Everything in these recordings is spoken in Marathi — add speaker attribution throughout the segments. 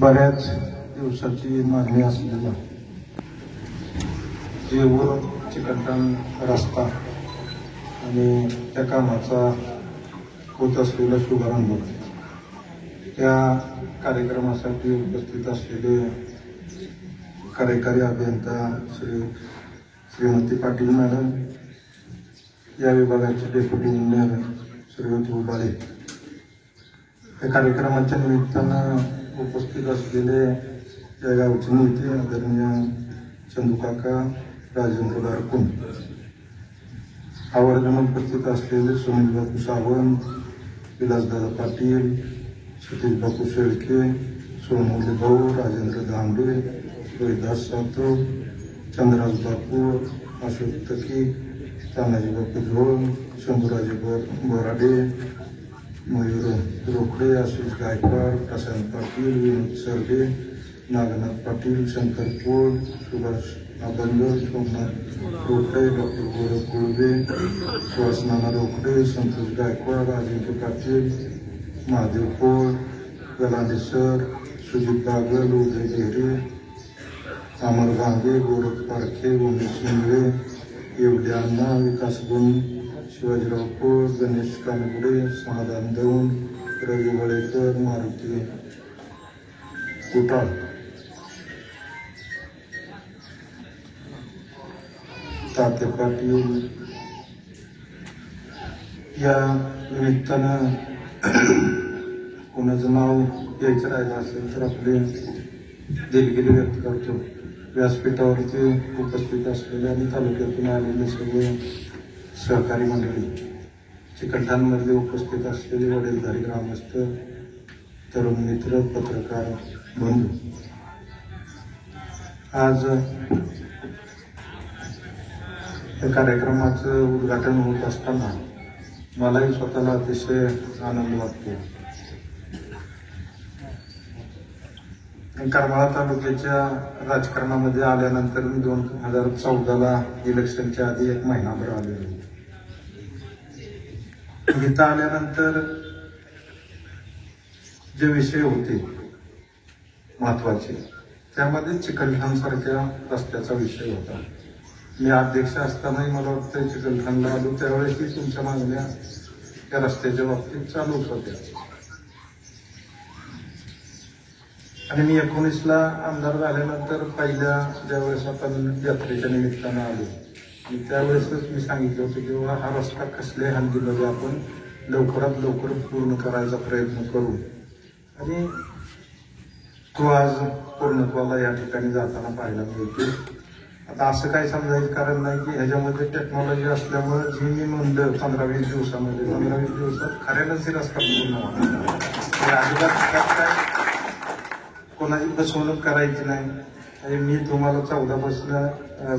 Speaker 1: बऱ्याच दिवसाची मागणी असलेला जेऊर चिकलठाण रस्ता आणि त्या कामाचा होत असलेला शुभारंभ, त्या कार्यक्रमासाठी उपस्थित असलेले कार्यकारी अभियंता श्रीमती पाटील मॅडम, या विभागाचे डेप्युटी इंजिनियर श्रीमती उबाळे, या कार्यक्रमाच्या निमित्तानं उपस्थित असलेले या गावचे नेते आदरणीय चंदूकाका राजेंद्र दारकुन, आवर्जून उपस्थित असलेले सुनील बापू सावंत, विलासदादा पाटील, सतीश बापू शेळके, सोनवणे भाऊ, राजेंद्र दांडे, रोहिदास सातव, चंद्रराज बापू, अशोक तकी, तानाजी बापू झोळ, शंभूराजे बोराडे, मयूर रोकडे, आशिष गायकवाड, प्रशांत पाटील, विनोद सरडे, नागनाथ पाटील, शंकर पोळ, सुभाष आबंद, सोमनाथ रोकडे, डॉक्टर गौरव कुळबे, सुहासनाना रोकडे, संतोष गायकवाड, अजिंक्य पाटील, महादेव पोळ, गलांडे सर, सुजित बागल, उदय देहरे, अमर गांगे, गोरख पारखे, उमेश शिंगळे, येवले अण्णा, विकास गुण, शिवाजीराव पोळ, गणेश कानगुडे, समाधान दौंड, रवी वळेकर, मारुती कुटाळ, ताते पाटील, या निमित्तानं कोणाचं नाव यायचं राहिलं असेल तर आपले दिलगिरी व्यक्त करतो. व्यासपीठावरती उपस्थित असलेले आणि तालुक्यातून आलेले सगळे सहकारी मंडळी, चिकलठाणमध्ये उपस्थित असलेले वडीलधारी ग्रामस्थ, तरुण मित्र, पत्रकार बंधू, आज या कार्यक्रमाचं उद्घाटन होत असताना मलाही स्वतःला अतिशय आनंद वाटतो. करमाळा तालुक्याच्या राजकारणामध्ये आल्यानंतर मी 2014ला इलेक्शनच्या आधी 1 महिनाभर आलेलो. इथं आल्यानंतर जे विषय होते महत्वाचे, त्यामध्ये चिकलठाण सारख्या रस्त्याचा विषय होता. मी अध्यक्ष असतानाही मला वाटतं चिकलठाणला आलो त्यावेळेसही तुमच्या मागण्या त्या रस्त्याच्या बाबतीत चालूच होत्या. आणि मी 19ला आमदार झाल्यानंतर पहिल्या ज्यावेळेस आपण यात्रेच्या निमित्तानं आलो आणि त्यावेळेसच मी सांगितलं होतं की हा रस्ता कसल्याही हद्दीमध्ये आपण लवकरात लवकर पूर्ण करायचा प्रयत्न करू, आणि तो आज पूर्णत्वाला या ठिकाणी जाताना पाहायला मिळतो. आता असं काही समजायचं कारण नाही की ह्याच्यामध्ये टेक्नॉलॉजी असल्यामुळे जी मी म्हणलं 15-20 दिवसामध्ये, 15-20 दिवसात खऱ्यानंच रस्ता पूर्ण होणार. अजिबात काय कोणाची फसवणूक करायची नाही. मी तुम्हाला 14 बसला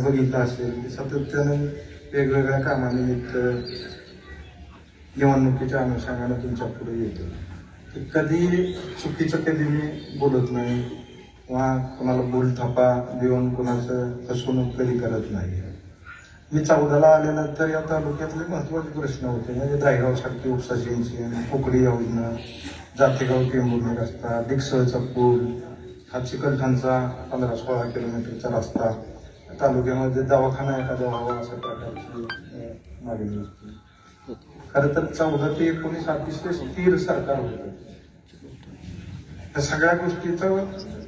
Speaker 1: बघितलं असेल, सातत्यानं वेगवेगळ्या कामानिमित्त निवडणुकीच्या अनुषंगाने तुमच्या पुढे येतो. कधी चुकीचं कधी मी बोलत नाही किंवा कोणाला बोलथापा देऊन कोणाचं फसवणूक कधी करत नाही. मी 14ला आल्यानंतर या तालुक्यातले महत्वाचे प्रश्न होते, म्हणजे दायगाव सारखी उपसा सिंचन, पोकळी योजना, जातेगाव टेंभुर्णी रस्ता, डिकसळचा पूल, हा चिकलठाणचा 15-16 किलोमीटरचा रस्ता, तालुक्यामध्ये दवाखाना एखादा व्हावा अशा प्रकारची मागणी होती. खरं तर 14 ते 19 अतिशय स्थिर सरकार होतं. त्या सगळ्या गोष्टीचं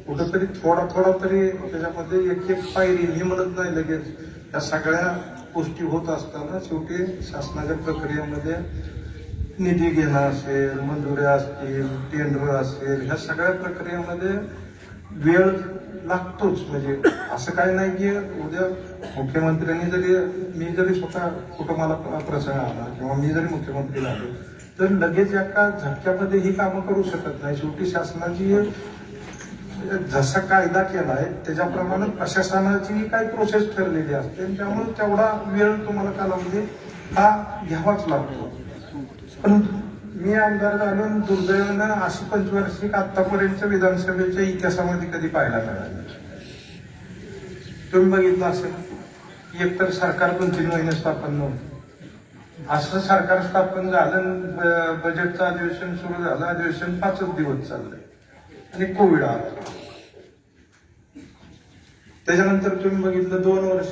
Speaker 1: कुठंतरी थोडा तरी त्याच्यामध्ये एक पायरी, मी म्हणत नाही लगेच त्या सगळ्या गोष्टी होत असताना शेवटी शासनाच्या प्रक्रियेमध्ये निधी घेणं असेल, मंजुऱ्या असतील, टेंडर असेल, ह्या सगळ्या प्रक्रियेमध्ये वेळ लागतोच. म्हणजे असं काही नाही की उद्या मुख्यमंत्र्यांनी मी जरी स्वतः कुटुंबाला प्रसंग आला किंवा मी जरी मुख्यमंत्री झालो तर लगेच एका झटक्यामध्ये ही कामं करू शकत नाही. शेवटी शासनाची जसा कायदा केलाय त्याच्याप्रमाणे प्रशासनाची काही प्रोसेस ठरलेली असते, त्यामुळे तेवढा वेळ तुम्हाला कालावधी हा घ्यावाच लागतो. पण मी आमदार झालो, दुर्दैवानं अशी पंचवार्षिक आतापर्यंत विधानसभेच्या इतिहासामध्ये कधी पाहायला मिळाली. तुम्ही बघितलं असेल एकतर सरकार 2-3 महिने स्थापन नव्हतं. असं सरकार स्थापन झालं, बजेटचं अधिवेशन सुरू झालं, अधिवेशन 5 दिवस चाललंय. आणि कोविड आला. त्याच्यानंतर तुम्ही बघितलं 2 वर्ष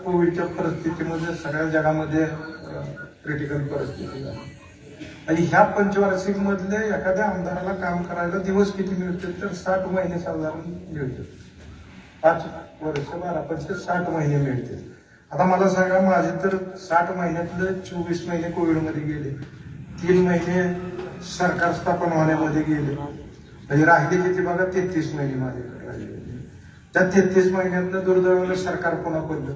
Speaker 1: कोविडच्या परिस्थितीमध्ये सगळ्या जगामध्ये क्रिटिकल परिस्थिती झाली. आणि ह्या पंचवार्षिक मधले एखाद्या आमदाराला काम करायला दिवस किती मिळते तर 60 महिने साधारण मिळते. 5 वर्ष 12-60 महिने मिळते. आता मला सांगा, माझे तर 60 महिन्यातले 24 महिने कोविडमध्ये गेले, 3 महिने सरकार स्थापन होण्यामध्ये गेले, म्हणजे राहिले किती बघा 33 महिने माझ्याकडे राहिले. त्या 33 महिन्यातलं दुर्दैवानं सरकार पुन्हा पडलं.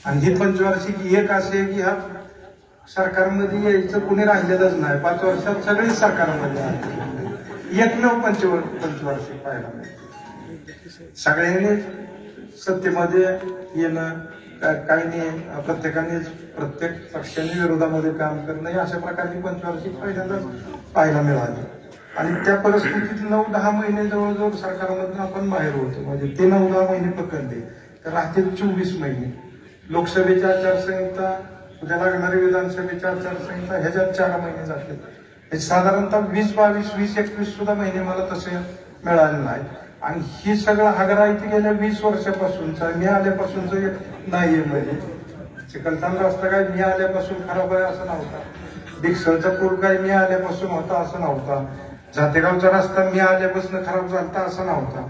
Speaker 1: आणि ही पंचवार्षिक एक असे आहे की ह्या सरकारमध्ये यायचं कुणी राहिलेलंच नाही. 5 वर्षात सगळीच सरकारमध्ये आहे. एकमेव पंचवार्षिक पाहायला मिळते. सगळ्यांनी सत्तेमध्ये येणं काही नाही, प्रत्येकाने प्रत्येक पक्षाने विरोधामध्ये काम करणं अशा प्रकारची पंचवार्षिक पहिल्यांदाच पाहायला मिळाली. आणि त्या परिस्थितीत 9-10 महिने जवळजवळ सरकारमधून आपण बाहेर होतो. म्हणजे ते 9-10 महिने पकडले तर राहतील 24 महिने. लोकसभेची आचारसंहिता, उद्या लागणारी विधानसभेची आचारसंहिता, ह्याच्यात 4 महिने जातील. साधारणतः 20-22-20-21 सुद्धा महिने मला तसे मिळाले नाही. आणि ही सगळं हागराईती गेल्या 20 वर्षापासूनचा, मी आल्यापासूनच नाहीये. म्हणजे चिकलठाण रस्ता काय मी आल्यापासून खराब आहे असं नव्हता. डिक्सलचा पूल काय मी आल्यापासून होता असं नव्हता. जातेगावचा रस्ता मी आल्यापासून खराब झाला असं नव्हता.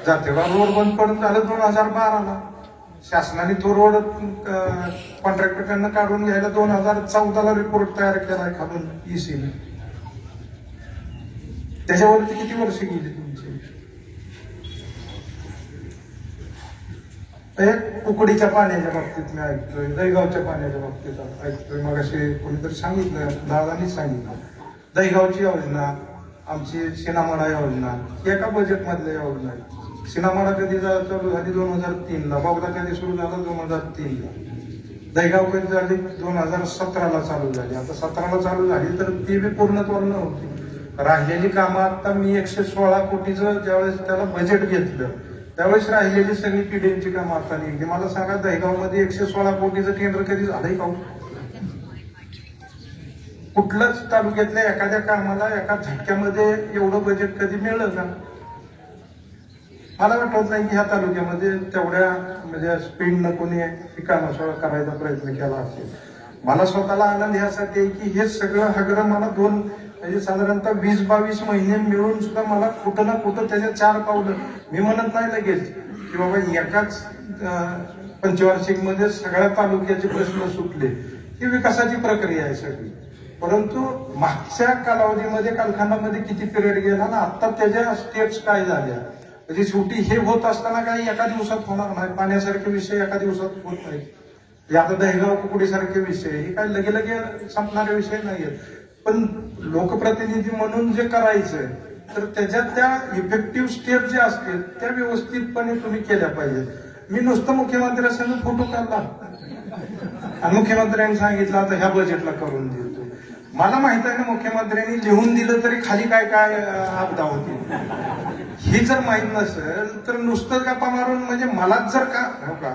Speaker 1: जातेगाव रोड बंद पडून झालं 2012ला. शासनाने तो रोड कॉन्ट्रॅक्टरकडनं काढून घ्यायला 2014ला रिपोर्ट तयार केलाय खालून ईसीने. त्याच्यावरती किती वर्ष गेली तुमची? उकडीच्या पाण्याच्या बाबतीत मी ऐकतोय, दहीगावच्या पाण्याच्या बाबतीत ऐकतोय. मग असे कोणीतरी सांगितलं, दादानीच सांगितलं, दहीगावची योजना, आमची सिनामाडा योजना एका बजेट मधल्या योजना आहे. सिनामाडा कधी चालू झाली? 2003ला. बोगदा कधी सुरू झाला? 2003ला. दहीगाव कधी झाली? 2017ला चालू झाली. आता 17ला चालू झाली तर ती बी पूर्णत्वाला नव्हती. राहिलेली कामं आता मी 116 कोटीचं ज्यावेळेस त्याला बजेट घेतलं त्यावेळेस राहिलेली सगळी पिढींची कामं आता निघली. मला सांगा, दहीगावमध्ये 116 कोटीचं केंद्र कधी झालंय का? कुठल्याच तालुक्यातल्या एखाद्या कामाला एका झटक्यामध्ये एवढं बजेट कधी मिळलं का? मला वाटत नाही की ह्या तालुक्यामध्ये तेवढ्या म्हणजे स्पीडनं कोणी कामं करायचा प्रयत्न केला असेल. मला स्वतःला आनंद ह्यासाठी आहे की हे सगळं हगरं मला म्हणजे साधारणतः 20-22 महिने मिळून सुद्धा मला कुठं ना कुठं त्याच्या 4 पावलं, मी म्हणत नाही लगेच की बाबा एकाच पंचवार्षिक मध्ये सगळ्या तालुक्याचे प्रश्न सुटले. ही विकासाची प्रक्रिया आहे सगळी. परंतु मागच्या कालावधीमध्ये कालखंडामध्ये किती पिरियड गेला ना, आता त्याच्या स्टेप्स काय झाल्या, म्हणजे शेवटी हे होत असताना काही एका दिवसात होणार नाही. पाण्यासारखे विषय एका दिवसात होत नाही. आता दहीगाव कुकडीसारखे विषय हे काय लगे संपणारे विषय नाहीयेत. पण लोकप्रतिनिधी म्हणून जे करायचंय तर त्याच्यात त्या इफेक्टिव्ह स्टेप जे असतील त्या व्यवस्थितपणे तुम्ही केल्या पाहिजेत. मी नुसतं मुख्यमंत्र्यांसंग फोटो काढला आणि मुख्यमंत्र्यांनी सांगितलं आता ह्या बजेटला करून देतो. मला माहित आहे ना, मुख्यमंत्र्यांनी लिहून दिलं तरी खाली काय काय आपदा होती ही जर माहित नसेल तर नुसतं गप्पा मारून म्हणजे मलाच जर का हो का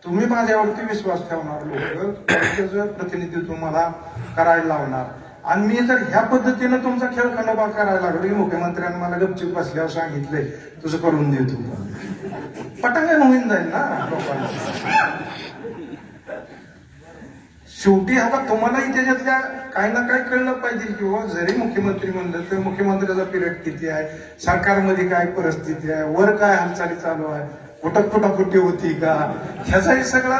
Speaker 1: तुम्ही माझ्यावरती विश्वास ठेवणार, लोक प्रतिनिधित्व मला करायला लावणार आणि मी जर ह्या पद्धतीनं तुमचा खेळ खंडोबा करायला लागलो की मुख्यमंत्र्यांनी मला गपचूप बसल्यावर सांगितलंय तुझं करून देतो, पटांगण होऊन जाईल ना लोकांना. शेवटी आता तुम्हालाही त्याच्यातल्या काही ना काही कळलं पाहिजे किंवा जरी मुख्यमंत्री म्हणलं तर मुख्यमंत्र्याचा पिरियड किती आहे, सरकारमध्ये काय परिस्थिती आहे, वर काय हालचाली चालू आहे, कुठं फुटाफुटी होती का, ह्याचाही सगळा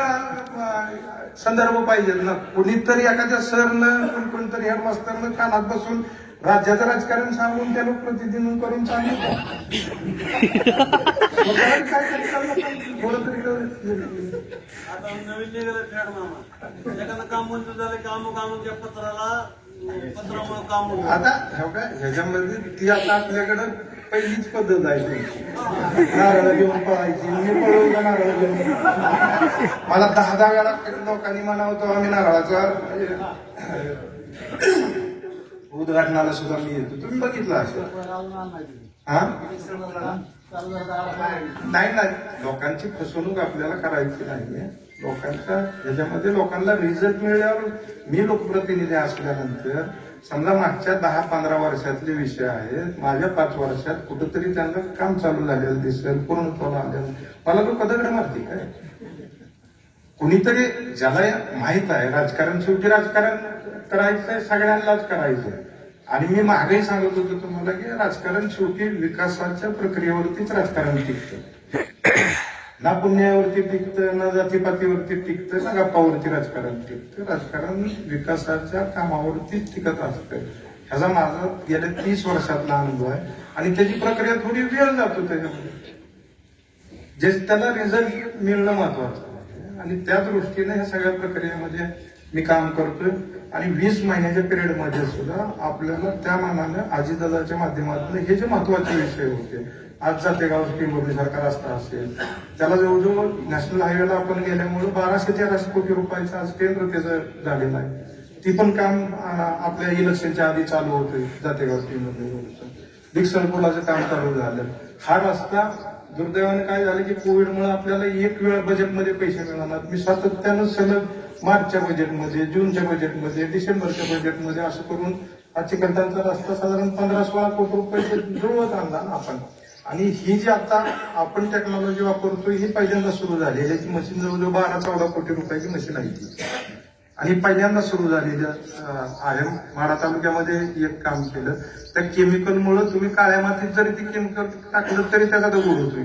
Speaker 1: संदर्भ पाहिजे ना. कोणीतरी एखाद्या सरनं कोणतरी हेडमास्टरनं कानात बसून राज्याचं राजकारण सांगून त्या लोकप्रतिनिधी करून सांगितलं काय थोडं तरी
Speaker 2: आता नवीन निघालं फॅड मामा, एखादं काम मंजूर झालं कामाच्या पत्रामुळे काम
Speaker 1: आता ह्याच्यामध्ये ती आता आपल्याकडं पहिलीच पद्धत आहे. नारळ घेऊन पळायची, मी पळवून का नारळ घेऊन, मला 10 वेळा लोकांनी म्हणा होतो आम्ही नारळाचा उद्घाटनाला सुद्धा मी येतो. तुम्ही बघितलं असं हा नाही ना, लोकांची फसवणूक आपल्याला करायची नाहीये. लोकांच्या ह्याच्यामध्ये लोकांना रिझल्ट मिळाल्यावर मी लोकप्रतिनिधी असल्यानंतर समजा मागच्या 10-15 वर्षातले विषय आहेत, माझ्या 5 वर्षात कुठंतरी त्यांना काम चालू झालेलं दिसेल, पूर्णत्वाला आलेलं. मला लोक कदगड मारते काय? कुणीतरी ज्याला माहित आहे राजकारण, शेवटी राजकारण करायचंय, सगळ्यांनाच करायचंय. आणि मी मागेही सांगत होतो तुम्हाला की राजकारण शेवटी विकासाच्या प्रक्रियेवरतीच राजकारण टिकतं. ना पुण्यावरती टिकतं, ना जातीपातीवरती टिकतं, ना गप्पावरती राजकारण टिकतं. राजकारण विकासाच्या कामावरतीच टिकत असतं. ह्याचा माझा गेल्या 30 वर्षातला अनुभव आहे. आणि त्याची प्रक्रिया थोडी वेळ जातो त्याच्यामध्ये, जे त्याला रिझल्ट मिळणं महत्वाचं आहे. आणि त्या दृष्टीने ह्या सगळ्या प्रक्रियेमध्ये मी काम करतोय. आणि 20 महिन्याच्या पिरियडमध्ये सुद्धा आपल्याला त्या मानाने अजितदादाच्या माध्यमातून हे जे महत्वाचे विषय होते, आज जातेगाव स्कीम सारखा रस्ता असेल, त्याला जवळजवळ नॅशनल हायवेला आपण गेल्यामुळे 1200-1300 कोटी रुपयाचं आज केंद्र त्याचं झालेलं आहे. ती पण काम आपल्या इलेक्शनच्या आधी चालू होते. जातेगाव स्कीममध्ये डिक्सन पुलाचं काम चालू झालं. हा रस्ता दुर्दैवाने काय झालं की कोविडमुळे आपल्याला एक वेळ बजेटमध्ये पैसे मिळणार. मी सातत्यानं सलग मार्चच्या बजेटमध्ये, जूनच्या बजेटमध्ये, डिसेंबरच्या बजेटमध्ये असं करून हा चिकलठाणचा रस्ता साधारण 15-16 कोटी रुपये जुळवत आणला ना आपण. आणि ही जी आता आपण टेक्नॉलॉजी वापरतोय ही पहिल्यांदा सुरू झालेली आहे. ती मशीन जवळजवळ 12-14 कोटी रुपयाची मशीन आहे ती. आणि पहिल्यांदा सुरू झालेली आहे. माढा तालुक्यामध्ये एक काम केलं, त्या केमिकलमुळे तुम्ही काळ्या मातीत जरी ती केमिकल टाकलं तरी त्याचा दगड होतोय.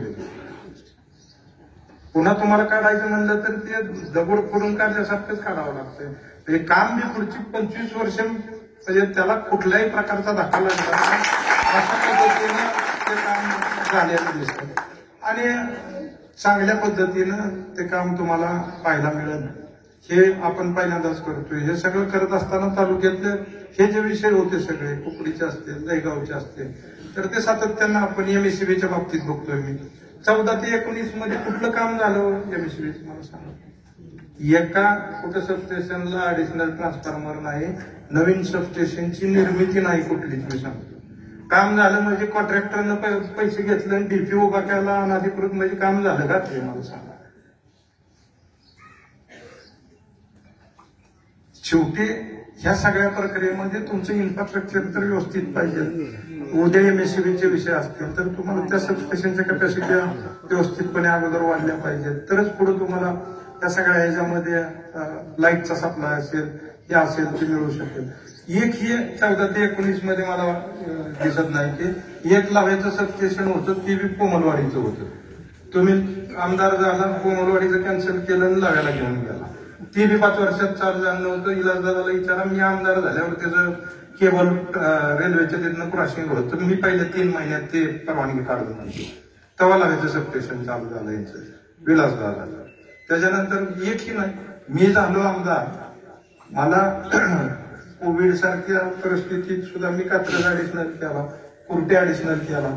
Speaker 1: पुन्हा तुम्हाला काढायचं म्हणलं तर ते दगड फोडून काढल्यासारखंच काढावं लागतं. ते काम बी पुढची 25 वर्ष म्हणजे त्याला कुठल्याही प्रकारचा धक्का लागला अशा पद्धतीनं ते काम झालेलं दिसतं. आणि चांगल्या पद्धतीनं ते काम तुम्हाला पाहायला मिळेल. हे आपण पहिल्यांदाच करतोय. हे सगळं करत असताना तालुक्यातले हे जे विषय होते सगळे, कुकडीचे असतील, दहीगावचे असतील, तर ते सातत्यानं आपण एमएससीबीच्या बाबतीत बघतोय. मी 14 ते 19 मध्ये कुठलं काम झालं एमएससीबीचं मला सांगा. एका कुठं सबस्टेशनला ऍडिशनल ट्रान्सफॉर्मर नाही, नवीन सबस्टेशनची निर्मिती नाही कुठलीच. मी सांगतो काम झालं म्हणजे कॉन्ट्रॅक्टरनं पैसे घेतले आणि डीपी उभा केला अनधिकृत म्हणजे काम झालं का ते मला सांगा. शेवटी ह्या सगळ्या प्रक्रियेमध्ये तुमचं इन्फ्रास्ट्रक्चर तर व्यवस्थित पाहिजे. उद्या एमएससीबीचे विषय असतील तर तुम्हाला त्या सबस्टेशनच्या कॅपॅसिटी व्यवस्थितपणे अगोदर वाढल्या पाहिजेत, तरच पुढे तुम्हाला त्या सगळ्या ह्याच्यामध्ये लाईटचा सप्लाय असेल, हे असेल ते मिळू शकेल. एक हे 14 ते 19 मध्ये मला दिसत नाही की एक लावायचं सबस्टेशन होतं, ते बी कोमलवाडीचं होतं. तुम्ही आमदार झाला, कोमलवाडीचं कॅन्सल केलं आणि लावायला घेऊन गेला. ती बी 5 वर्षात चालू झालं नव्हतं. इलाजदादाला विचारा, मी आमदार झाल्यावर त्याचं केबल रेल्वेच्या तिथनं क्रॉसिंग होतं, मी पहिले 3 महिन्यात ते परवानगी काढून नव्हती. तेव्हा लागायचं सबस्टेशन चालू झालं याचं विलासदादा. त्याच्यानंतर एकही नाही. मी झालो आमदार, मला कोविड सारख्या परिस्थितीत सुद्धा मी कात्रज ऍडिशनल केला, कुर्टे ऍडिशनल केला,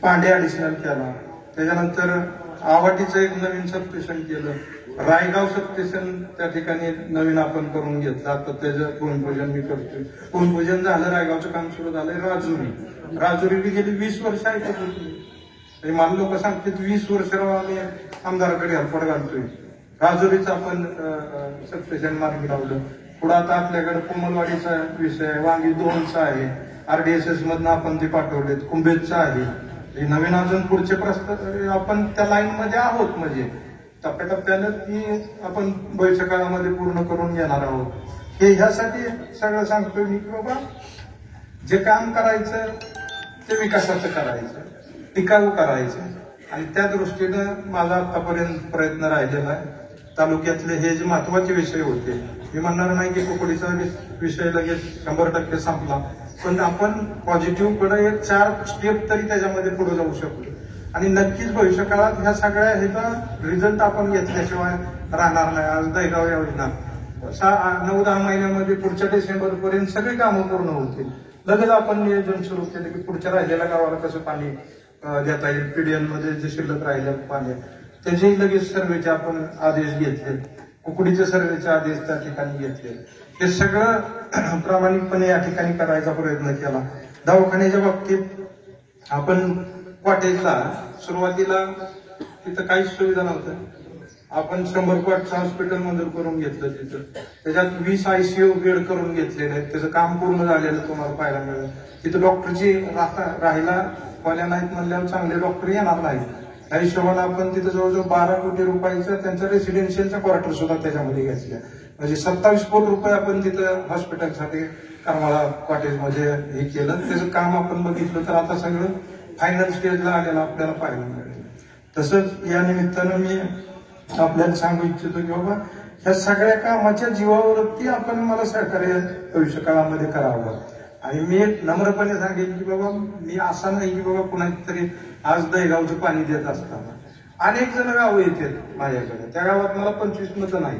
Speaker 1: पांडे ऍडिशनल केला. त्याच्यानंतर आवाटीचं एक नवीन सबस्टेशन केलं, रायगाव सबस्टेशन त्या ठिकाणी नवीन आपण करून घेतलं. आता त्याचं भूमिपूजन मी करतोय. भूमिपूजन झालं, रायगावचं काम सुरू झालंय. राजुरी गेली 20 वर्ष ऐकत होती. मला लोक सांगतात 20 वर्ष आम्ही आमदाराकडे हरपड घालतोय. राजुरीचं आपण सबस्टेशन मार्गी लावलं. पुढे आता आपल्याकडे कोमलवाडीचा विषय, वांगी 2चा आहे, RDSS मधनं आपण ते पाठवलेत, कुंभेजचा आहे. नवीन अजून पुढचे प्रस्ताव आपण त्या लाईन मध्ये आहोत. म्हणजे टप्प्याटप्प्यानं ती आपण भविष्य काळामध्ये पूर्ण करून घेणार आहोत. हे ह्यासाठी सगळं सांगतोय मी की बाबा जे काम करायचं ते विकासाचं करायचं, टिकाऊ करायचं. आणि त्या दृष्टीनं माझा आतापर्यंत प्रयत्न राहिलेला आहे. तालुक्यातले हे जे महत्वाचे विषय होते, मी म्हणणार नाही की कुकडीचा विषय लगेच 100% संपला, पण आपण पॉझिटिव्ह कडे 4 स्टेप तरी त्याच्यामध्ये पुढे जाऊ शकतो. आणि नक्कीच भविष्य काळात ह्या सगळ्या ह्याचा रिझल्ट आपण घेतल्याशिवाय राहणार नाही. आज दहीगाव योजना 9-10 महिन्यामध्ये पुढच्या डिसेंबर पर्यंत सगळी कामं पूर्ण होतील. लगेच आपण नियोजन सुरू केले की पुढच्या राहिलेल्या गावाला कसं पाणी देता येईल. पीडीएन मध्ये जे शिल्लक राहिलेलं पाणी त्याचेही लगेच सर्वेचे आपण आदेश घेतले, कुकडीचे सर्वेचे आदेश त्या ठिकाणी घेतले. हे सगळं प्रामाणिकपणे या ठिकाणी करायचा प्रयत्न केला. दवाखान्याच्या बाबतीत आपण कॉटेजला सुरुवातीला तिथं काहीच सुविधा नव्हत्या. आपण 100 कोटीचं हॉस्पिटल मंजूर करून घेतलं तिथं, त्याच्यात 20 ICU बेड करून घेतलेले आहेत, त्याचं काम पूर्ण झालेलं तुम्हाला पाहायला मिळेल. तिथं डॉक्टरची राहायला खोल्या नाहीत म्हणल्यावर चांगले डॉक्टर येणार नाहीत. त्या हिशोबाने आपण तिथं जवळजवळ 12 कोटी रुपयाचं त्यांच्या रेसिडेन्शियलच्या क्वार्टर सुद्धा त्याच्यामध्ये घेतल्या. म्हणजे 27 कोटी रुपये आपण तिथं हॉस्पिटलसाठी करमाळा कॉटेजमध्ये हे केलं. त्याचं काम आपण बघितलं तर आता सगळं फायनल स्टेजला आलेलं आपल्याला पाहायला मिळेल. तसंच या निमित्तानं मी आपल्याला सांगू इच्छितो की बाबा ह्या सगळ्या कामाच्या जीवावरती आपण मला सहकार्य भविष्य काळामध्ये करावं. आणि मी नम्रपणे सांगेन की बाबा मी असा नाही की बाबा कुणाची तरी आज दहीगावचं पाणी देत असताना अनेक जण गावं येतात माझ्याकडे, त्या गावात मला 25 मतं नाही,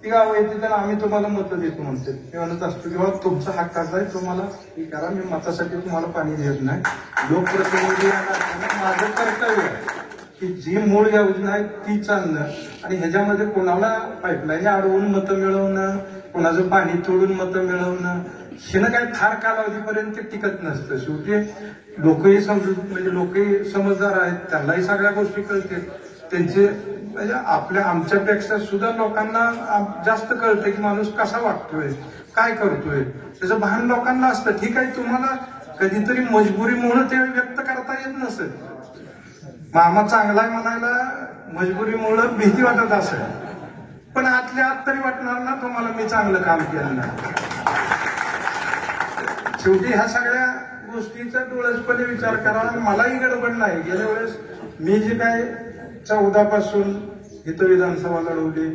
Speaker 1: ती गावं येते तर आम्ही तुम्हाला मतं देतो म्हणते. मी म्हणत असतो की बाबा तुमचा हक्काचा आहे, तुम्हाला हे करा, मी मतासाठी तुम्हाला पाणी देत नाही. लोकप्रतिनिधी माझं कर्तव्य आहे की जी मूळ योजना आहे ती चालणं आणि ह्याच्यामध्ये कोणाला पाईपलाईन अडवून मतं मिळवणं, कोणाचं पाणी तोडून मतं मिळवणं हिनं काय फार कालावधीपर्यंत ते टिकत नसतं. शेवटी लोकही म्हणजे लोकही समजदार आहेत, त्यांनाही सगळ्या गोष्टी कळतील. त्यांचे म्हणजे आमच्यापेक्षा सुद्धा लोकांना जास्त कळतं की माणूस कसा वागतोय, काय करतोय, त्याचं भान लोकांना असतं. ठीक आहे, तुम्हाला कधीतरी मजबुरीमुळे ते व्यक्त करता येत नसेल, मामा चांगला आहे म्हणायला मजबुरीमुळे भीती वाटत असेल, पण आतल्या आत तरी वाटणार ना तुम्हाला मी चांगलं काम केलं नाही. शेवटी ह्या सगळ्या गोष्टीचा डोळसपणे विचार करा. मलाही गडबड नाही. गेल्या वेळेस मी जे काय 14 पासून इथं विधानसभा लढवली,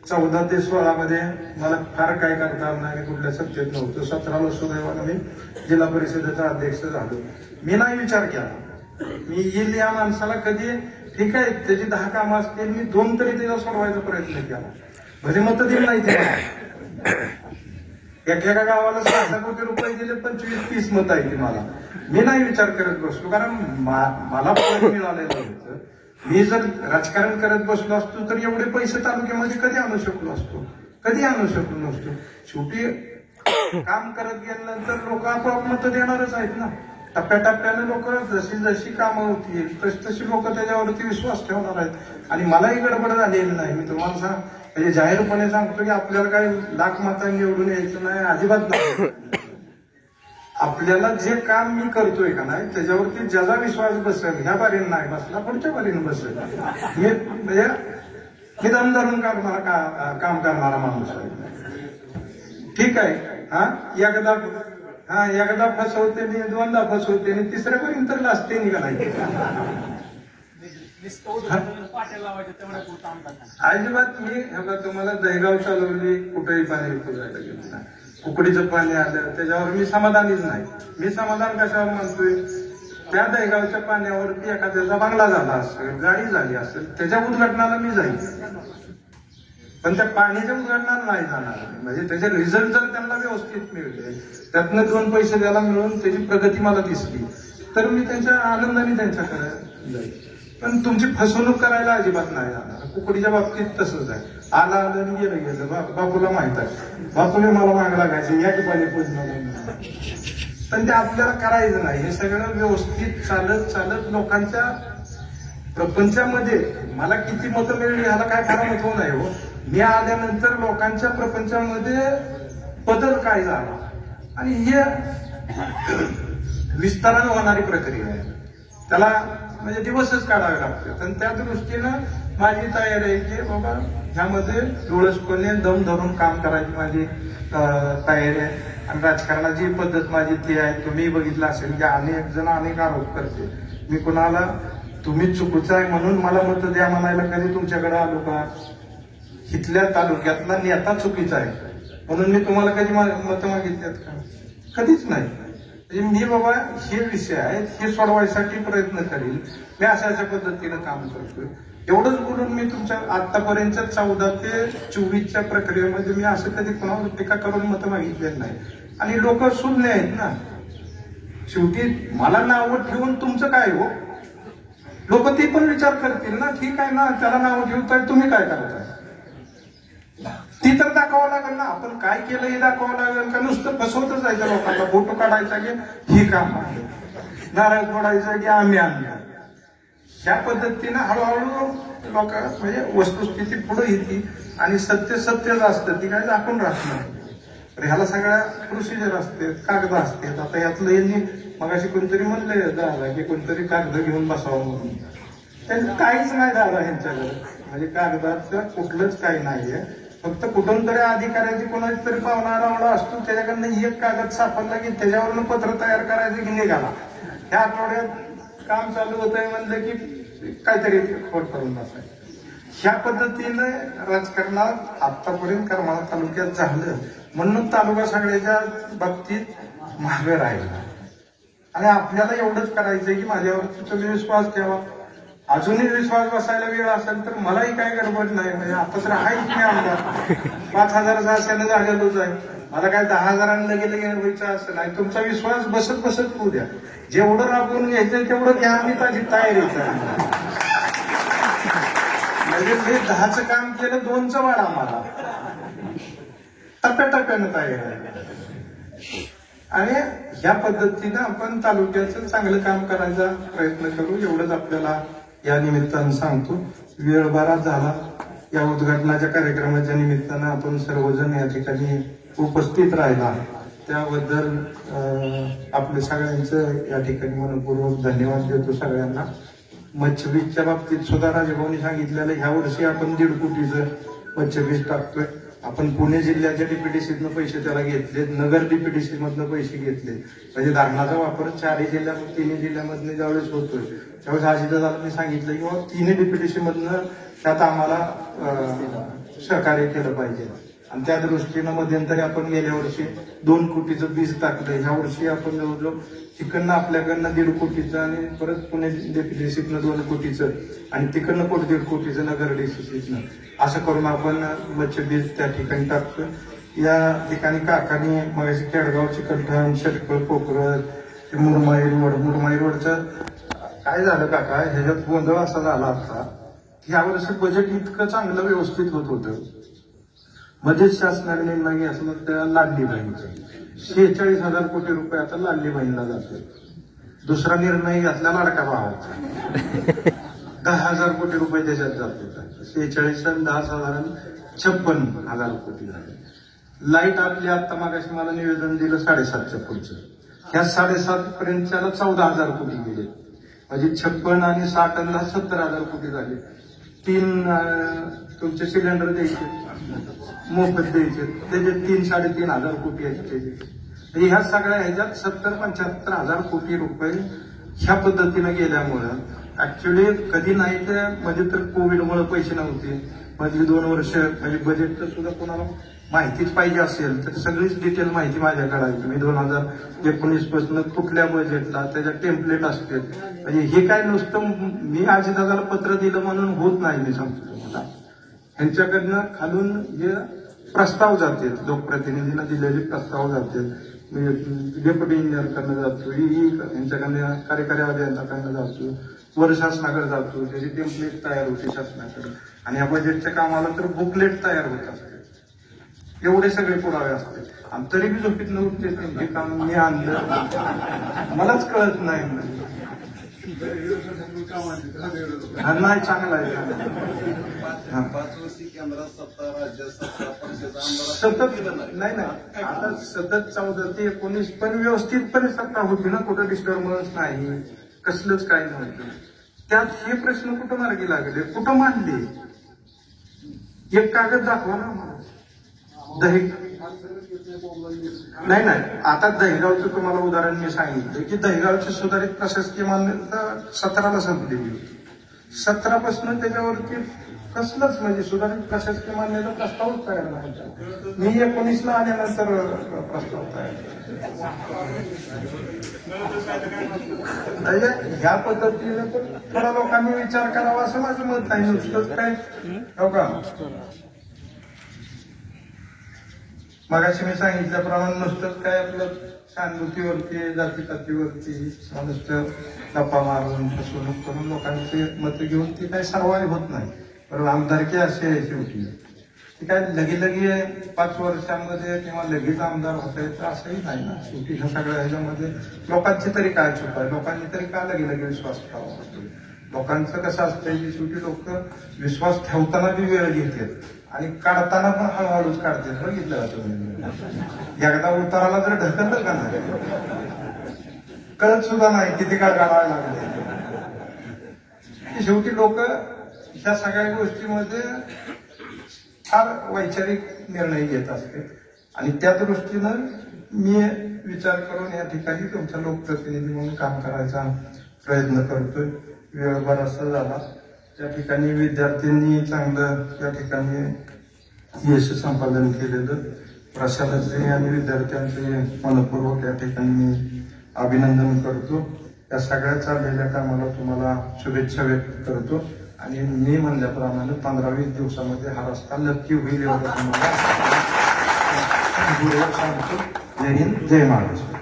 Speaker 1: 14 ते 16 मध्ये मला फार काय करता आलं नाही, कुठल्या सत्तेत नव्हतं. 17ला सुदैवानं मी जिल्हा परिषदेचा अध्यक्ष झालो. मी नाही विचार केला मी येईल या माणसाला कधी, ठीक आहे त्याची 10 कामं असतील, मी 2 तरी त्याचा सोडवायचा प्रयत्न केला. भले मतं दिली नाही ते, एका गावाला 6 कोटी रुपये दिले, 25-30 मतं आहे ती मला. मी नाही विचार करत बसलो, कारण मला पद मिळालेलं होतं. मी जर राजकारण करत बसलो असतो तर एवढे पैसे तालुक्यामध्ये कधी आणू शकलो असतो, कधी आणू शकलो नसतो. शेवटी काम करत गेल्यानंतर लोक आपोआप मतं देणारच आहेत ना. टप्प्याटप्प्याने लोक जशी जशी कामं होतील तशी लोक त्याच्यावरती विश्वास ठेवणार आहेत. आणि मलाही गडबड झालेली नाही. मी तुम्हाला म्हणजे जाहीरपणे सांगतो की आपल्याला काही लाख मतांनी निवडून यायचं नाही, अजिबात नाही. आपल्याला जे काम मी करतोय का नाही त्याच्यावरती ज्याचा विश्वास बसेल, ह्या बारीनं नाही बसला पुढच्या बारीनं बसेल. मी म्हणजे मी दम धरून काम करणारा माणूस आहे. ठीक आहे, एकदा फसवते मी, 2दा फसवते आणि 3ऱ्यापर्यंत तर लाजते निघालायचे. अजिबात मी तुम्हाला दहीगाव चालवली, कुठेही पाणी पुजायला गेलं नाही, कुकडीचं पाणी आलं त्याच्यावर मी समाधानीच नाही. मी समाधान कशावर मानतोय, त्या दहीगावच्या पाण्यावरती एखाद्याचा बंगला झाला असेल, गाडी झाली असेल, त्याच्या उद्घाटनाला मी जाईल, पण त्या पाण्याच्या उद्घाटनाला नाही जाणार. म्हणजे त्याचे रिझल्ट जर त्यांना व्यवस्थित मिळते, त्यातनं 2 पैसे त्याला मिळून त्याची प्रगती मला दिसली तर मी त्यांच्या आनंदाने त्यांच्याकडे जाईल. पण तुमची फसवणूक करायला अजिबात नाही जाणार. कुकडीच्या बाबतीत तसंच आहे. आलं आणि गेलं. बापूला माहित आहे, बापूने मला माग लागायचं या ठिकाणी पूर्ण, पण ते आपल्याला करायचं नाही. हे सगळं व्यवस्थित चालत लोकांच्या प्रपंचामध्ये मला किती मतं मिळली ह्याला काय फार महत्व नाही हो. मी आल्यानंतर लोकांच्या प्रपंचामध्ये बदल काय झाला आणि हे विस्तारानं होणारी प्रक्रिया आहे. त्याला म्हणजे दिवसच काढावे लागतात. आणि त्या दृष्टीनं माझी तयारी आहे की बाबा ह्यामध्ये डोळसपणे दम धरून काम करायची माझी तयारी आहे. आणि राजकारणाची पद्धत माझी ती आहे. तुम्ही बघितलं असेल की अनेक जण अनेक आरोप करते. मी कुणाला तुम्ही चुकीचं आहे म्हणून मला मतं द्या म्हणायला कधी तुमच्याकडे आलो का? इथल्या तालुक्यातला नेता चुकीचा आहे म्हणून मी तुम्हाला कधी मतं मागितल्यात का? कधीच नाही. म्हणजे मी बाबा हे विषय आहेत हे सोडवायसाठी प्रयत्न करील. मी अशा पद्धतीनं काम करतोय. एवढंच बोलून मी तुमच्या आतापर्यंतच्या 14 ते 24च्या प्रक्रियेमध्ये मी असं कधी कोणावर टीका करून मतं मागितलेलं नाही. आणि लोक शून्य आहेत ना. शेवटी मला नावं ठेवून तुमचं काय हो? लोक ते पण विचार करतील ना. ठीक आहे ना, त्याला नावं ठेवताय, तुम्ही काय करताय ती तर दाखवावं लागेल ना. आपण काय केलं हे दाखवावं लागेल का नुसतं फसवतच जायचं लोकांना? फोटो काढायचा की ही काम आहे, नारळ फोडायचं की आम्ही आणलं, ह्या पद्धतीनं हळूहळू लोक म्हणजे वस्तुस्थिती पुढे येते आणि सत्य सत्यच असतं, ती काय दाखवून राहत नाही. तर ह्याला सगळ्या प्रोसिजर असते, कागद असते. आता यातलं यांनी मगाशी कोणतरी म्हणलंय दादा की कोणतरी कागद घेऊन बसावं म्हणून, त्यांनी काहीच नाही दादा यांच्याकडे, म्हणजे कागदाचं कुठलंच काही नाहीये. फक्त कुठून तरी अधिकाऱ्याची कोणाची तरी पाहुणा रावला असतो, त्याच्याकडनं एक कागद सापडला की त्याच्यावरनं पत्र तयार करायचं की निघाला. ह्या आठवड्यात काम चालू होतंय म्हणलं की काहीतरी खोट करून बसायचं. ह्या पद्धतीने राजकारणात आतापर्यंत करमाळा तालुक्यात झालं, म्हणून तालुका सगळ्याच्या बाबतीत मागे राहिला. आणि आपल्याला एवढंच करायचंय की माझ्यावर तुम्ही विश्वास ठेवा. अजूनही विश्वास बसायला वेळ असेल तर मलाही काही गडबड नाही. म्हणजे आता तर आहेच नाही आमदार, 5,000चा असायला झालेलोच आहे. मला काय 10,000 लगे व्हायचं असं नाही. तुमचा विश्वास बसत बसत होऊ द्या. जेवढं राबवून घ्यायचं तेवढं घ्या, मी माझी तयारीच आहे. म्हणजे मी 10चं काम केलं, 2चं वाढा मला, टप्प्याटप्प्यानं तयार आहे. आणि ह्या पद्धतीनं आपण तालुक्याचं चांगलं काम करायचा प्रयत्न करू, एवढंच आपल्याला या निमित्तानं सांगतो. वेळ बराच झाला. या उद्घाटनाच्या कार्यक्रमाच्या निमित्तानं आपण सर्वजण या ठिकाणी उपस्थित राहिला, त्याबद्दल आपल्या सगळ्यांचं या ठिकाणी मनपूर्वक धन्यवाद देतो सगळ्यांना. मच्छबीजच्या बाबतीत सुद्धा राजभाऊनी सांगितलेलं, ह्या वर्षी आपण 1.5 कोटीचं मच्छबीज टाकतोय. आपण पुणे जिल्ह्याच्या डीपीडीसीतनं पैसे त्याला घेतले, नगर डीपीडीसी मधनं पैसे घेतले. म्हणजे धरणाचा वापर 4 जिल्ह्यात 3 जिल्ह्यामधनं ज्यावेळेस होतोय त्यावेळेस अजितदादाला मी सांगितलं की बाबा 3 डीपीडीसी मधनं त्यात आम्हाला सहकार्य केलं पाहिजे. आणि त्या दृष्टीनं मध्यंतरी आपण गेल्या वर्षी 2 कोटीचं बीज टाकलं. ह्या वर्षी आपण जवळजवळ तिकडनं आपल्याकडनं 1.5 कोटीचं आणि परत पुणे डीपीडीसीतनं 2 कोटीचं आणि तिकडनं 1.5 कोटीचं नगर डीसीसीतनं असं करून आपण मच्छबीज त्या ठिकाणी टाकतो. या ठिकाणी काकांनी मगाशी केडगाव, चिकलठाण, शेटकळ, पोखरज, मुरमाई रोडचं काय झालं काका, ह्याच्यात गोंधळ असा झाला असता की यावर्षी बजेट इतकं चांगलं व्यवस्थित होत होतं. मध्येच शासनाने निर्णय घेतला त्या लाडली बहिणीचा 46,000 कोटी रुपये आता लाडली बहिणीला जाते. दुसरा निर्णय घेतला लाडका भावाचा 10,000 कोटी रुपये त्याच्यात जात होता. 46 आणि 10 साधारण 56,000 कोटी झाले. लाईट आपली आता मागाशी मला निवेदन दिलं 7.5च्या पुढचं, ह्या 7.5 पर्यंतच्याला 14,000 कोटी गेले. म्हणजे 56 आणि 60 आणि 70,000 कोटी झाले. 3 तुमचे सिलेंडर द्यायचे, मोफत द्यायचे, त्याचे 3-3.5 कोटी आहेत त्याचे. म्हणजे ह्या सगळ्या ह्याच्यात 70-75,000 कोटी रुपये ह्या पद्धतीनं गेल्यामुळं ऍक्च्युली कधी नाही ते म्हणजे तर कोविडमुळे पैसे नव्हते. मधली 2 वर्ष म्हणजे बजेटचं सुद्धा कोणाला माहितीच पाहिजे असेल तर सगळीच डिटेल माहिती माझ्याकडे आहे. तुम्ही 2019 पासून कुठल्या बजेटला त्याच्या टेम्पलेट असते. म्हणजे हे काय नुसतं मी अजितदादाला पत्र दिलं म्हणून होत नाही. मी सांगतो तुम्हाला, ह्यांच्याकडनं खालून जे प्रस्ताव जाते, लोकप्रतिनिधींना दिलेले प्रस्ताव जाते, डेप्युटी इंजिनियरकडनं जातो, यांच्याकडनं कार्यकारी अभियंत्याकडनं जातो, वर शासनाकडे जातो, त्याची टेम्पलेट तयार होते शासनाकडे. आणि या बजेटच्या कामाला तर बुकलेट तयार होत असते. एवढे सगळे पुरावे असते आणि तरी बी झोपीत नव्हते. हे काम मी आणलं, मलाच कळत नाही. नाही चांगला आहे.
Speaker 2: 5 वर्षी केंद्रात सत्ता, राज्यात सत्ता, परिषद
Speaker 1: सतत नाही आता सतत 14 ते 19 पण व्यवस्थितपणे सत्ता होती ना, कुठं डिस्टर्बन्स नाही, कसलंच काही नव्हतं. त्यात हे प्रश्न कुठं मार्गी लागले, कुठं मांडले? एक कागद दाखवा ना मला. नाही आता दहिगावचं तुम्हाला उदाहरण मी सांगितलं की दहिगावची सुधारित प्रशासकीय मान्यता 17ला संपलेली होती. 17 पासून त्याच्यावरती कसलंच म्हणजे सुधारित प्रशासकीय मान्यता प्रस्तावच तयार नाही. मी 19ला आल्यानंतर प्रस्ताव तयार. ह्या पद्धतीने तर थोडा लोकांनी विचार करावा असं माझं मत नाही. नुसतंच काय हो का, मगाशी मी सांगितल्याप्रमाणे नुसतंच काय आपलं सहानुभूतीवरती, जातीपातीवरती नुसतं गप्पा मारून फसवणूक करून लोकांचे मतं घेऊन ती काही सर्वाईव्ह होत नाही. बरोबर, आमदारकी अशी आहे शेवटी. ती काय लगे 5 वर्षांमध्ये किंवा लगेच आमदार होत आहे तर असंही नाही ना. शेवटी ह्या सगळ्या ह्याच्यामध्ये लोकांची तरी काय चूक आहे, लोकांनी तरी का लगे विश्वास ठेवावा. लोकांचं कसं असतंय की शेवटी लोक विश्वास ठेवताना बी वेळ घेतात आणि काढताना पण हळूहळूच काढतात. बघितलं का तुम्ही? एकदा उताराला जर ढकललं का नाही कळत सुद्धा नाही किती काळ काढायला लागले. शेवटी लोक ह्या सगळ्या गोष्टीमध्ये फार वैचारिक निर्णय घेत असते आणि त्या दृष्टीनं मी विचार करून या ठिकाणी तुमच्या लोकप्रतिनिधी म्हणून काम करायचा प्रयत्न करतोय. वेळ बराचसा झाला. त्या ठिकाणी विद्यार्थ्यांनी चांगलं त्या ठिकाणी यश संपादन केलेलं प्रशासनाचे आणि विद्यार्थ्यांचे मनपूर्वक या ठिकाणी मी अभिनंदन करतो. या सगळ्या चाललेल्या कामाला तुम्हाला शुभेच्छा व्यक्त करतो आणि मी म्हणल्याप्रमाणे 15-20 दिवसामध्ये हा रस्ता नक्की होईल एवढं तुम्हाला सांगतो. जय हिंद, जय महाराष्ट्र.